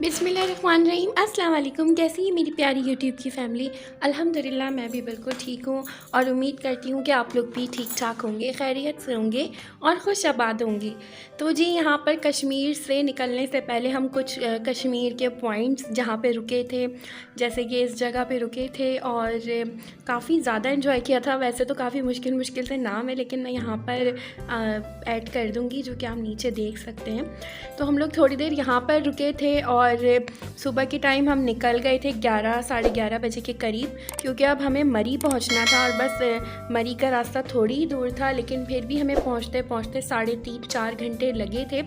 बिस्मिल्लाहिर्रहमानिर्रहीम। अस्सलाम वालेकुम। कैसी है मेरी प्यारी यूट्यूब की फ़ैमिली? अल्हम्दुलिल्लाह मैं भी बिल्कुल ठीक हूँ और उम्मीद करती हूँ कि आप लोग भी ठीक ठाक होंगे, खैरियत से होंगे और खुश आबाद होंगे। तो जी यहाँ पर कश्मीर से निकलने से पहले हम कुछ कश्मीर के पॉइंट्स जहाँ पे रुके थे, जैसे कि इस जगह पे रुके थे और काफ़ी ज़्यादा एंजॉय किया था। वैसे तो काफ़ी मुश्किल से नाम है, लेकिन मैं यहाँ पर ऐड कर दूँगी जो कि आप नीचे देख सकते हैं। तो हम लोग थोड़ी देर यहाँ पर रुके थे और सुबह के टाइम हम निकल गए थे 11 साढ़े 11 बजे के करीब, क्योंकि अब हमें मरी पहुँचना था और बस मरी का रास्ता थोड़ी ही दूर था, लेकिन फिर भी हमें पहुँचते पहुँचते 3.5-4 घंटे लगे थे।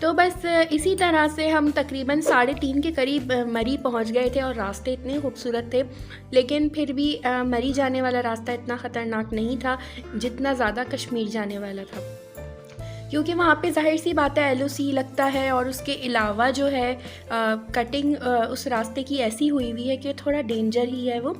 तो बस इसी तरह से हम तकरीबन 3:30 के करीब मरी पहुंच गए थे और रास्ते इतने खूबसूरत थे, लेकिन फिर भी मरी जाने वाला रास्ता इतना ख़तरनाक नहीं था जितना ज़्यादा कश्मीर जाने वाला था, क्योंकि वहाँ पे ज़ाहिर सी बात है LOC लगता है और उसके अलावा जो है कटिंग उस रास्ते की ऐसी हुई हुई है कि थोड़ा डेंजर ही है वो।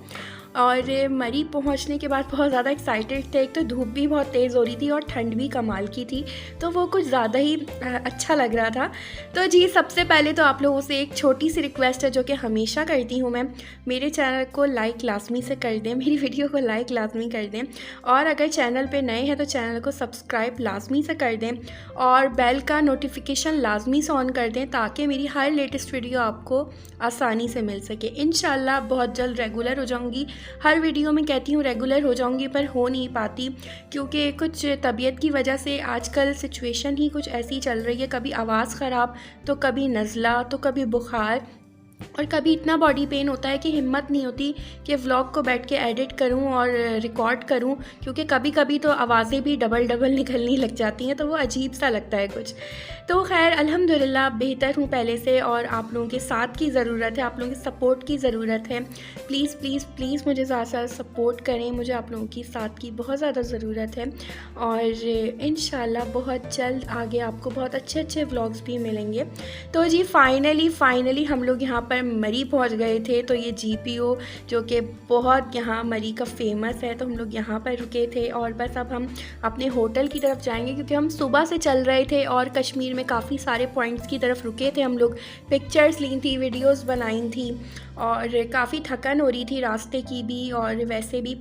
और मरी पहुँचने के बाद बहुत ज़्यादा एक्साइटेड थे। एक तो धूप भी बहुत तेज़ हो रही थी और ठंड भी कमाल की थी, तो वो कुछ ज़्यादा ही अच्छा लग रहा था। तो जी सबसे पहले तो आप लोगों से एक छोटी सी रिक्वेस्ट है जो कि हमेशा करती हूँ मैं, मेरे चैनल को लाइक लाजमी से कर दें, मेरी वीडियो को लाइक लाजमी कर दें, और अगर चैनल पे नए हैं तो चैनल को सब्सक्राइब लाजमी से कर दें और बेल का नोटिफिकेशन लाजमी से ऑन कर दें, ताकि मेरी हर लेटेस्ट वीडियो आपको आसानी से मिल सके। इंशाल्लाह बहुत जल्द रेगुलर हो जाऊँगी। हर वीडियो में कहती हूँ रेगुलर हो जाऊँगी, पर हो नहीं पाती क्योंकि कुछ तबीयत की वजह से आजकल सिचुएशन ही कुछ ऐसी चल रही है, कभी आवाज़ ख़राब तो कभी नज़ला तो कभी बुखार और कभी इतना बॉडी पेन होता है कि हिम्मत नहीं होती कि व्लॉग को बैठ के एडिट करूं और रिकॉर्ड करूं, क्योंकि कभी कभी तो आवाज़ें भी डबल निकलनी लग जाती हैं, तो वो अजीब सा लगता है कुछ। तो खैर अल्हम्दुलिल्लाह बेहतर हूं पहले से, और आप लोगों के साथ की ज़रूरत है, आप लोगों के सपोर्ट की ज़रूरत है। प्लीज़ प्लीज़ प्लीज़ मुझे ज़्यादा सपोर्ट करें, मुझे आप लोगों की साथ की बहुत ज़्यादा ज़रूरत है। और इंशाल्लाह बहुत जल्द आगे आपको बहुत अच्छे अच्छे व्लॉग्स भी मिलेंगे। तो जी फाइनली हम लोग यहाँ पर मरी पहुँच गए थे। तो ये GPO जो कि बहुत यहाँ मरी का फेमस है, तो हम लोग यहाँ पर रुके थे और बस अब हम अपने होटल की तरफ जाएंगे, क्योंकि हम सुबह से चल रहे थे और कश्मीर में काफ़ी सारे पॉइंट्स की तरफ रुके थे। हम लोग पिक्चर्स ली थी, वीडियोस बनाई थी और काफ़ी थकन हो रही थी रास्ते की भी और वैसे भी।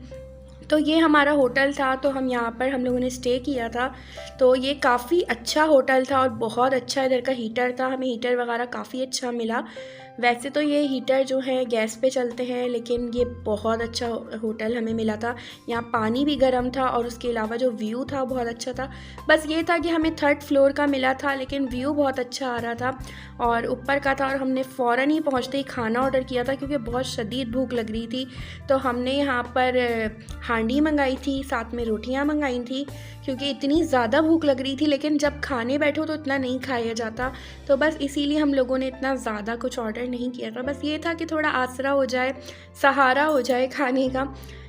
तो ये हमारा होटल था, तो हम यहाँ पर हम लोगों ने स्टे किया था। तो ये काफ़ी अच्छा होटल था और बहुत अच्छा इधर का हीटर था, हमें हीटर वगैरह काफ़ी अच्छा मिला। वैसे तो ये हीटर जो है गैस पे चलते हैं, लेकिन ये बहुत अच्छा होटल हमें मिला था। यहाँ पानी भी गर्म था और उसके अलावा जो व्यू था बहुत अच्छा था। बस ये था कि हमें 3rd फ्लोर का मिला था, लेकिन व्यू बहुत अच्छा आ रहा था और ऊपर का था, और हमने फ़ौरन ही पहुँचते ही खाना ऑर्डर किया था क्योंकि बहुत शदीद भूख लग रही थी। तो हमने यहाँ पर हांडी मंगाई थी, साथ में रोटियां मंगाई थी, क्योंकि इतनी ज़्यादा भूख लग रही थी, लेकिन जब खाने बैठो तो इतना नहीं खाया जाता, तो बस इसीलिए हम लोगों ने इतना ज़्यादा कुछ ऑर्डर नहीं किया था। बस ये था कि थोड़ा आसरा हो जाए, सहारा हो जाए खाने का,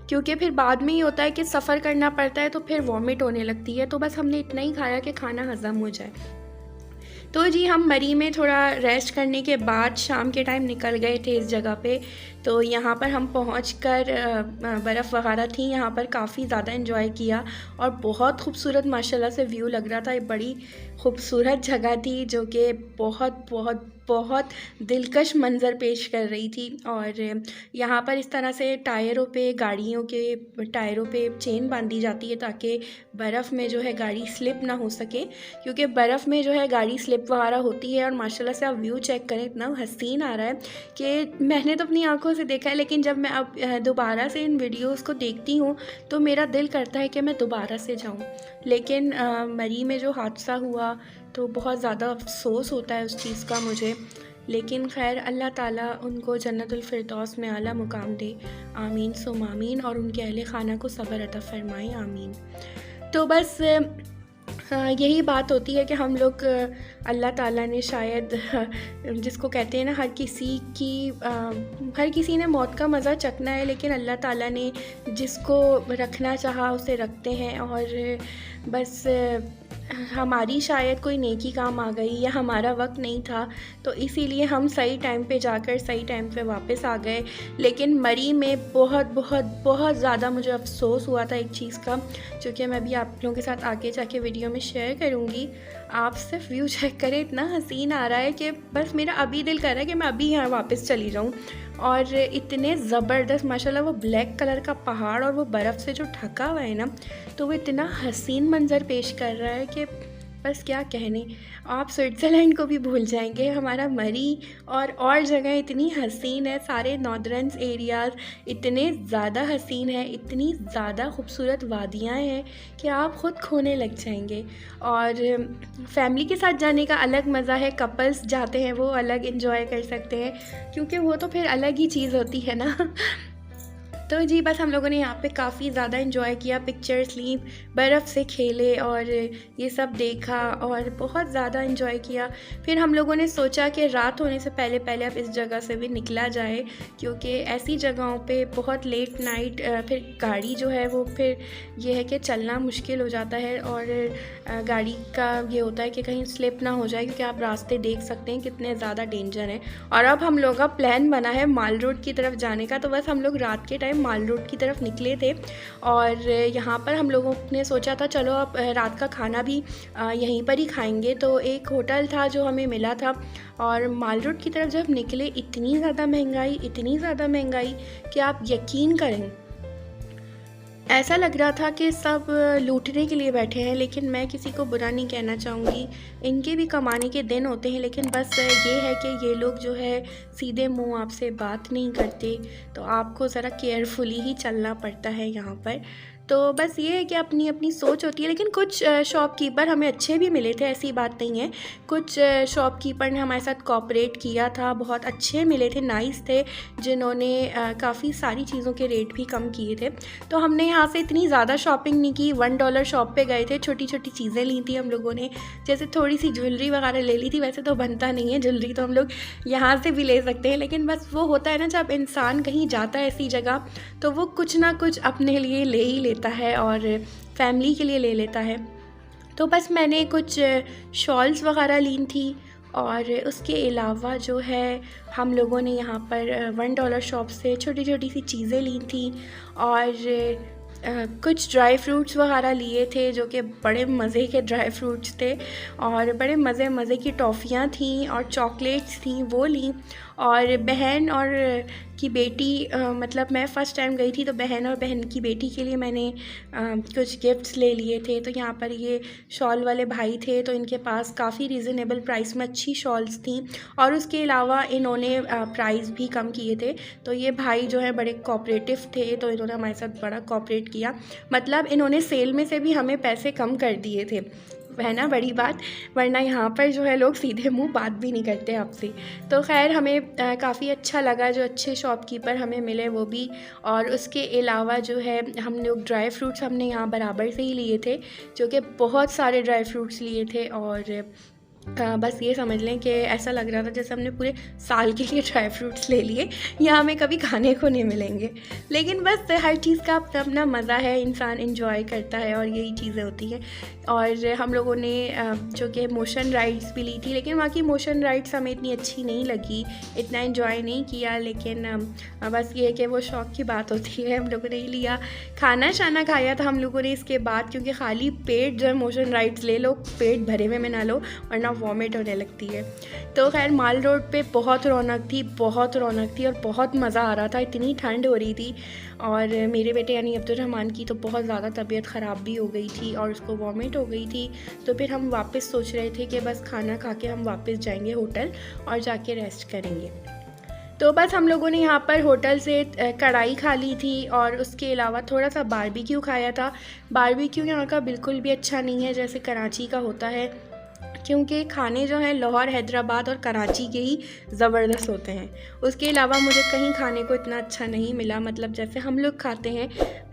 क्योंकि फिर बाद में ही होता है कि सफ़र करना पड़ता है तो फिर वॉमिट होने लगती है। तो बस हमने इतना ही खाया कि खाना हज़म हो जाए। तो जी हम मरी में थोड़ा रेस्ट करने के बाद शाम के टाइम निकल गए थे इस जगह पे। तो यहाँ पर हम पहुँचकर बर्फ़ वगैरह थी, यहाँ पर काफ़ी ज़्यादा एंजॉय किया और बहुत खूबसूरत माशाल्लाह से व्यू लग रहा था। ये बड़ी खूबसूरत जगह थी जो कि बहुत बहुत बहुत दिलकश मंज़र पेश कर रही थी। और यहाँ पर इस तरह से टायरों पे, गाड़ियों के टायरों पे चेन बांधी जाती है ताकि बर्फ़ में जो है गाड़ी स्लिप ना हो सके, क्योंकि बर्फ़ में जो है गाड़ी स्लिप वगैरह होती है। और माशाल्लाह से आप व्यू चेक करें, इतना हसीन आ रहा है कि मैंने तो अपनी आंखों से देखा है, लेकिन जब मैं अब दोबारा से इन वीडियोस को देखती हूँ तो मेरा दिल करता है कि मैं दोबारा से जाऊँ। लेकिन मरी में जो हादसा हुआ तो बहुत ज़्यादा अफसोस होता है उस चीज़ का मुझे, लेकिन खैर अल्लाह ताला उनको जन्नतुल फिरदौस में आला मुकाम दे, आमीन सुम आमीन, और उनके अहले खाना को सब्र अता फरमाए, आमीन। तो बस यही बात होती है कि हम लोग अल्लाह ताला ने शायद जिसको कहते हैं ना, हर किसी ने मौत का मज़ा चखना है, लेकिन अल्लाह ताला ने जिसको रखना चाहा उसे रखते हैं। और बस हमारी शायद कोई नेकी काम आ गई या हमारा वक्त नहीं था, तो इसीलिए हम सही टाइम पे जाकर सही टाइम पे वापस आ गए। लेकिन मरी में बहुत बहुत बहुत ज़्यादा मुझे अफसोस हुआ था एक चीज़ का, जो कि मैं भी आप लोगों के साथ आगे जाके वीडियो में शेयर करूँगी। आप सिर्फ व्यू चेक करें, इतना हसीन आ रहा है कि बस मेरा अभी दिल कर रहा है कि मैं अभी यहाँ वापस चली जाऊँ। और इतने ज़बरदस्त माशाल्लाह वो ब्लैक कलर का पहाड़ और वो बर्फ़ से जो ढका हुआ है ना, तो वो इतना हसीन मंज़र पेश कर रहा है कि बस क्या कहने। आप स्विट्ज़रलैंड को भी भूल जाएंगे। हमारा मरी और जगह इतनी हसीन है, सारे नॉर्दर्न एरियाज़ इतने ज़्यादा हसीन है, इतनी ज़्यादा खूबसूरत वादियाँ हैं कि आप ख़ुद खोने लग जाएंगे। और फैमिली के साथ जाने का अलग मज़ा है, कपल्स जाते हैं वो अलग इंजॉय कर सकते हैं, क्योंकि वो तो फिर अलग ही चीज़ होती है ना। तो जी बस हम लोगों ने यहाँ पे काफ़ी ज़्यादा इन्जॉय किया, पिक्चर्स ली, बर्फ़ से खेले और ये सब देखा और बहुत ज़्यादा इन्जॉय किया। फिर हम लोगों ने सोचा कि रात होने से पहले पहले अब इस जगह से भी निकला जाए, क्योंकि ऐसी जगहों पे बहुत लेट नाइट फिर गाड़ी जो है वो फिर ये है कि चलना मुश्किल हो जाता है और गाड़ी का ये होता है कि कहीं स्लिप ना हो जाए, क्योंकि आप रास्ते देख सकते हैं कितने ज़्यादा डेंजर हैं। और अब हम लोग का प्लान बना है माल रोड की तरफ जाने का, तो बस हम लोग रात के टाइम माल रोड की तरफ निकले थे और यहाँ पर हम लोगों ने सोचा था चलो अब रात का खाना भी यहीं पर ही खाएंगे। तो एक होटल था जो हमें मिला था और माल रोड की तरफ जब निकले इतनी ज़्यादा महंगाई कि आप यकीन करें, ऐसा लग रहा था कि सब लूटने के लिए बैठे हैं। लेकिन मैं किसी को बुरा नहीं कहना चाहूँगी, इनके भी कमाने के दिन होते हैं, लेकिन बस ये है कि ये लोग जो है सीधे मुंह आपसे बात नहीं करते, तो आपको ज़रा केयरफुली ही चलना पड़ता है यहाँ पर। तो बस ये है कि अपनी अपनी सोच होती है। लेकिन कुछ शॉपकीपर हमें अच्छे भी मिले थे, ऐसी बात नहीं है। कुछ शॉपकीपर ने हमारे साथ कोऑपरेट किया था, बहुत अच्छे मिले थे, नाइस थे, जिन्होंने काफ़ी सारी चीज़ों के रेट भी कम किए थे। तो हमने यहाँ से इतनी ज़्यादा शॉपिंग नहीं की, $1 शॉप पे गए थे, छोटी छोटी चीज़ें ली थी हम लोगों ने, जैसे थोड़ी सी ज्वेलरी वगैरह ले ली थी। वैसे तो बनता नहीं है ज्वेलरी, तो हम लोग यहाँ से भी ले सकते हैं, लेकिन बस वो होता है ना, जब इंसान कहीं जाता है ऐसी जगह तो वो कुछ ना कुछ अपने लिए ले ही लेता है और फैमिली के लिए ले लेता है। तो बस मैंने कुछ शॉल्स वगैरह ली थी और उसके अलावा जो है हम लोगों ने यहाँ पर $1 शॉप से छोटी छोटी सी चीज़ें ली थी और कुछ ड्राई फ्रूट्स वगैरह लिए थे, जो कि बड़े मज़े के ड्राई फ्रूट्स थे और बड़े मज़े की टॉफ़ियाँ थी और चॉकलेट्स थी, वो ली। और बहन और की बेटी मतलब मैं फ़र्स्ट टाइम गई थी, तो बहन और बहन की बेटी के लिए मैंने कुछ गिफ्ट्स ले लिए थे। तो यहाँ पर ये शॉल वाले भाई थे, तो इनके पास काफ़ी रीज़नेबल प्राइस में अच्छी शॉल्स थी और उसके अलावा इन्होंने प्राइस भी कम किए थे। तो ये भाई जो है बड़े कोऑपरेटिव थे, तो इन्होंने हमारे साथ बड़ा कोऑपरेट किया, मतलब इन्होंने सेल में से भी हमें पैसे कम कर दिए थे, है ना बड़ी बात। वरना यहाँ पर जो है लोग सीधे मुंह बात भी नहीं करते आपसे। तो खैर हमें काफ़ी अच्छा लगा, जो अच्छे शॉपकीपर हमें मिले वो भी। और उसके अलावा जो है हम लोग ड्राई फ्रूट्स हमने यहाँ बराबर से ही लिए थे, जो कि बहुत सारे ड्राई फ्रूट्स लिए थे और बस ये समझ लें कि ऐसा लग रहा था जैसे हमने पूरे साल के लिए ड्राई फ्रूट्स ले लिए, या हमें कभी खाने को नहीं मिलेंगे। लेकिन बस हर चीज़ का अपना अपना मज़ा है, इंसान एंजॉय करता है और यही चीज़ें होती हैं। और हम लोगों ने जो कि मोशन राइड्स भी ली थी, लेकिन वहाँ की मोशन राइड्स हमें इतनी अच्छी नहीं लगी, इतना एंजॉय नहीं किया। लेकिन बस ये है कि वो शौक़ की बात होती है, हम लोगों ने ही लिया। खाना शाना खाया था हम लोगों ने इसके बाद, क्योंकि खाली पेट जो है मोशन राइड्स ले लो, पेट भरे हुए में ना लो वरना वॉमिट होने लगती है। तो खैर माल रोड पे बहुत रौनक थी और बहुत मज़ा आ रहा था। इतनी ठंड हो रही थी और मेरे बेटे यानी अब्दुर्रहमान की तो बहुत ज़्यादा तबीयत ख़राब भी हो गई थी और उसको वॉमिट हो गई थी। तो फिर हम वापस सोच रहे थे कि बस खाना खा के हम वापस जाएंगे होटल और जाके रेस्ट करेंगे। तो बस हम लोगों ने यहाँ पर होटल से कढ़ाई खा ली थी और उसके अलावा थोड़ा सा बारबेक्यू खाया था। बारबेक्यू यहाँ का बिल्कुल भी अच्छा नहीं है जैसे कराची का होता है, क्योंकि खाने जो हैं लाहौर, हैदराबाद और कराची के ही ज़बरदस्त होते हैं। उसके अलावा मुझे कहीं खाने को इतना अच्छा नहीं मिला, मतलब जैसे हम लोग खाते हैं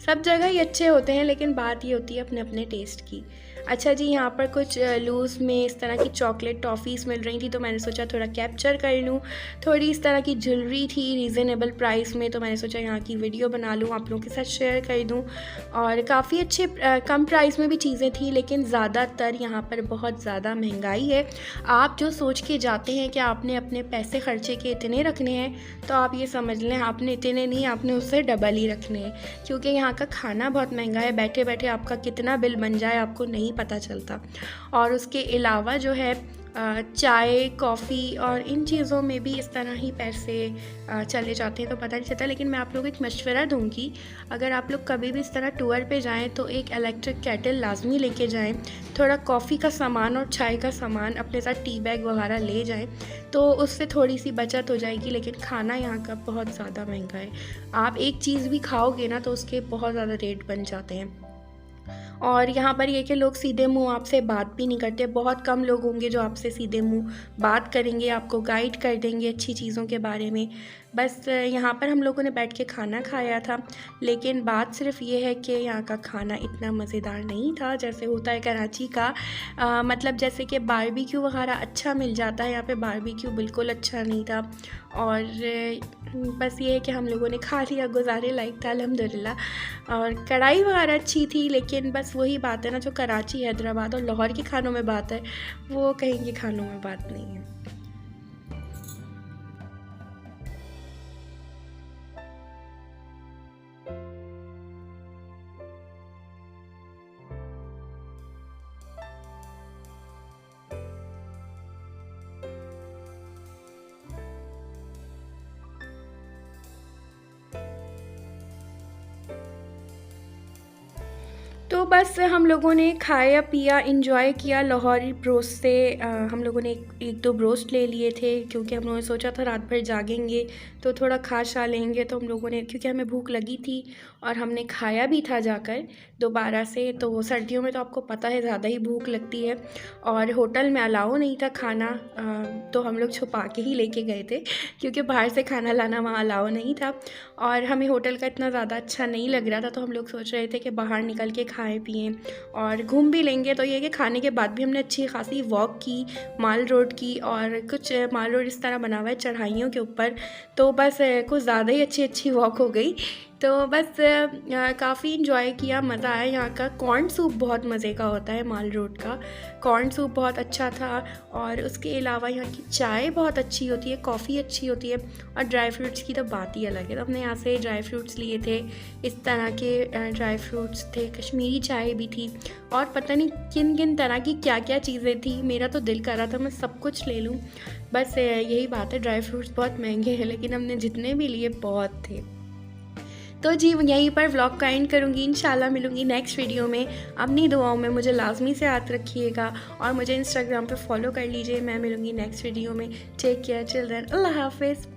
सब जगह ही अच्छे होते हैं, लेकिन बात ये होती है अपने अपने टेस्ट की। अच्छा जी, यहाँ पर कुछ लूज़ में इस तरह की चॉकलेट टॉफ़ीज़ मिल रही थी, तो मैंने सोचा थोड़ा कैप्चर कर लूँ। थोड़ी इस तरह की ज्वेलरी थी रीज़नेबल प्राइस में, तो मैंने सोचा यहाँ की वीडियो बना लूँ, आप लोगों के साथ शेयर कर दूँ। और काफ़ी अच्छे कम प्राइस में भी चीज़ें थी, लेकिन ज़्यादातर यहाँ पर बहुत ज़्यादा महंगाई है। आप जो सोच के जाते हैं कि आपने अपने पैसे खर्चे के इतने रखने हैं, तो आप ये समझ लें आपने इतने नहीं, आपने उससे डबल ही रखने हैं, क्योंकि यहाँ का खाना बहुत महंगा है। बैठे बैठे आपका कितना बिल बन जाए आपको नहीं पता चलता। और उसके अलावा जो है चाय, कॉफ़ी और इन चीज़ों में भी इस तरह ही पैसे चले जाते हैं, तो पता नहीं चलता। लेकिन मैं आप लोगों को एक मशवरा दूँगी, अगर आप लोग कभी भी इस तरह टूर पे जाएँ तो एक इलेक्ट्रिक केटल लाज़मी लेके जाएँ। थोड़ा कॉफ़ी का सामान और चाय का सामान अपने साथ, टी बैग वगैरह ले जाएँ, तो उससे थोड़ी सी बचत हो जाएगी। लेकिन खाना यहाँ का बहुत ज़्यादा महंगा है। आप एक चीज़ भी खाओगे ना तो उसके बहुत ज़्यादा रेट बन जाते हैं। और यहाँ पर ये कि लोग सीधे मुँह आपसे बात भी नहीं करते। बहुत कम लोग होंगे जो आपसे सीधे मुँह बात करेंगे, आपको गाइड कर देंगे अच्छी चीज़ों के बारे में। बस यहाँ पर हम लोगों ने बैठ के खाना खाया था, लेकिन बात सिर्फ़ ये है कि यहाँ का खाना इतना मज़ेदार नहीं था जैसे होता है कराची का। मतलब जैसे कि बारबेक्यू वगैरह अच्छा मिल जाता है, यहाँ पे बारबेक्यू बिल्कुल अच्छा नहीं था। और बस ये है कि हम लोगों ने खा लिया, गुज़ारे लायक था अल्हम्दुलिल्लाह। और कढ़ाई वगैरह अच्छी थी, लेकिन बस वही बात है ना, जो कराची, हैदराबाद और लाहौर के खानों में बात है, वो कहीं के खानों में बात नहीं है। तो बस हम लोगों ने खाया पिया, एंजॉय किया। लाहौरी ब्रोस्ट से हम लोगों ने एक दो ब्रोस्ट ले लिए थे, क्योंकि हम लोगों ने सोचा था रात भर जागेंगे तो थोड़ा खा शा लेंगे। तो हम लोगों ने, क्योंकि हमें भूख लगी थी और हमने खाया भी था जाकर दोबारा से। तो सर्दियों में तो आपको पता है ज़्यादा ही भूख लगती है, और होटल में अलाउ नहीं था खाना, तो हम लोग छुपा के ही लेके गए थे, क्योंकि बाहर से खाना लाना वहाँ अलाउ नहीं था। और हमें होटल का इतना ज़्यादा अच्छा नहीं लग रहा था, तो हम लोग सोच रहे थे कि बाहर निकल के खाएं पिएं और घूम भी लेंगे। तो ये कि खाने के बाद भी हमने अच्छी खासी वॉक की माल रोड की, और कुछ माल रोड इस तरह बना हुआ है चढ़ाइयों के ऊपर, तो बस कुछ ज़्यादा ही अच्छी वॉक हो गई। तो बस काफ़ी इंजॉय किया, मज़ा आया। यहाँ का कॉर्न सूप बहुत मज़े का होता है, माल रोड का कॉर्न सूप बहुत अच्छा था। और उसके अलावा यहाँ की चाय बहुत अच्छी होती है, कॉफ़ी अच्छी होती है, और ड्राई फ्रूट्स की तो बात ही अलग है। तो हमने यहाँ से ड्राई फ्रूट्स लिए थे, इस तरह के ड्राई फ्रूट्स थे, कश्मीरी चाय भी थी, और पता नहीं किन किन तरह की क्या क्या चीज़ें थी। मेरा तो दिल कर रहा था मैं सब कुछ ले लूँ। बस यही बात है, ड्राई फ्रूट्स बहुत महंगे हैं, लेकिन हमने जितने भी लिए बहुत थे। तो जी यहीं पर व्लॉग का एंड करूँगी। इंशाल्लाह मिलूँगी नेक्स्ट वीडियो में। अपनी दुआओं में मुझे लाजमी से याद रखिएगा, और मुझे इंस्टाग्राम पे फॉलो कर लीजिए। मैं मिलूँगी नेक्स्ट वीडियो में। टेक केयर, चिल्ड्रन, अल्लाह हाफिज़।